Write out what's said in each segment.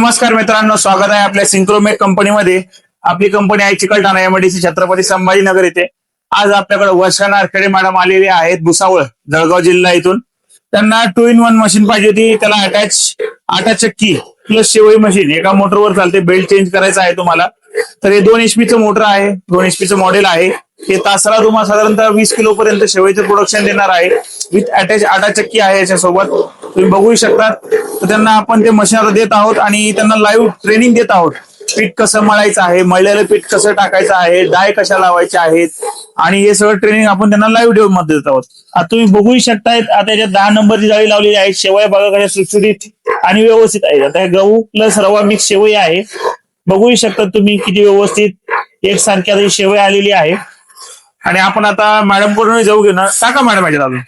नमस्कार मित्रांनो, स्वागत आहे आपल्या सिंक्रोमेक कंपनीमध्ये। आपली कंपनी आहे चिकलठाणा एमआयडीसी छत्रपती संभाजीनगर येथे। आज आपल्याकडे वर्षा नारखेडे मॅडम आलेले आहेत भुसावळ जळगाव जिल्हा इथून। त्यांना 2-in-1 मशीन पाहिजे होती, त्याला आटा चक्की प्लस शेवई मशीन एका मोटरवर चालते। बेल्ट चेंज करायचा आहे तुम्हाला। तर हे 2 HP चं मोटर आहे, 2 HP चं मॉडेल आहे। हे तासाला तुम्हाला साधारणतः 20 किलो पर्यंत शेवईचं प्रोडक्शन देणार आहे। विथ अटॅच आटा चक्की आहे याच्यासोबत, तुम्ही बघू शकता। तर त्यांना आपण ते मशीन आता देत आहोत आणि त्यांना लाईव्ह ट्रेनिंग देत आहोत। पीठ कसं मळायचं आहे, मळलेलं पीठ कसं टाकायचं आहे, डाय कशा लावायच्या आहेत आणि हे सगळं ट्रेनिंग आपण त्यांना लाईव्ह डेमो मध्ये देत आहोत। आता तुम्ही बघू शकताय, आता याच्यात 10 नंबरची जाळी लावलेली आहे। शेवया बघा कशा सुटसुटीत आणि व्यवस्थित आहे। आता गहू प्लस रवा मिक्स शेवई आहे, बघू शकता तुम्ही किती व्यवस्थित एकसारख्या शेवई आलेली आहे। आणि आपण आता मॅडम कडून जाऊ घेऊ ना। टाका मॅडम याच्यात, अजून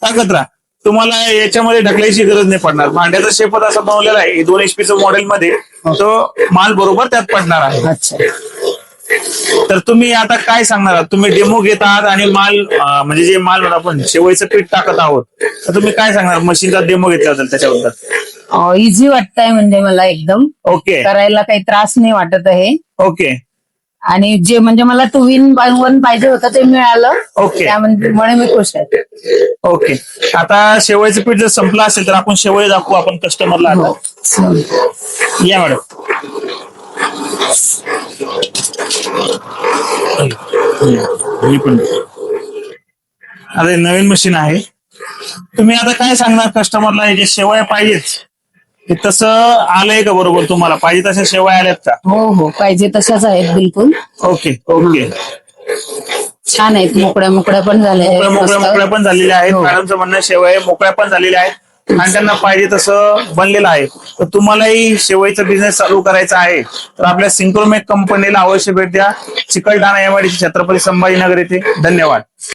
टाकत राहा। तुम्हाला याच्यामध्ये ढकलायची गरज नाही पडणार। भांड्याचा शेपच असा बनवलेला आहे 2 HP चं मॉडेल मध्ये, तो माल बरोबर त्यात पडणार आहे। अच्छा, तर तुम्ही आता काय सांगणार आहात? तुम्ही डेमो घेत आहात आणि माल म्हणजे जे माल आपण शेवईचं पीठ टाकत आहोत, तर तुम्ही काय सांगणार मशीनचा डेमो घेतल्याबद्दल त्याच्याबद्दल? इझी वाटतंय म्हणजे मला एकदम ओके करायला काही त्रास नाही वाटत आहे। ओके आणि जे म्हणजे मला 2-in-1 पाहिजे होतं ते मिळालं। ओके. त्यामुळे मी खुश आहे। ओके, आता शेवईचं पीठ जर संपलं असेल तर आपण शेवई दाखवू आपण कस्टमरला। आता या मॅडम, अरे नवीन मशीन आहे। तुम्ही आता काय सांगणार कस्टमरला? हे जे शेवया पाहिजेत ते तसं आलंय का बरोबर? तुम्हाला पाहिजे तशा शेवया आल्यात का? हो हो, पाहिजे तशाच आहेत बिलकुल। ओके ओके, छान आहेत, मोकळ्या मोकळ्या पण झाल्या मोकळ्या पण झालेल्या आहेत। मॅडमचं म्हणणं शेवया मोकळ्या पण झालेल्या आहेत आणि त्यांना पाहिजे तसं बनलेलं आहे। तर तुम्हालाही शेवईचा बिझनेस चालू करायचा आहे तर आपल्या सिंक्रोमेक कंपनीला अवश्य भेट द्या, चिकलठाणा एमआयडीसी छत्रपती संभाजीनगर येथे। धन्यवाद।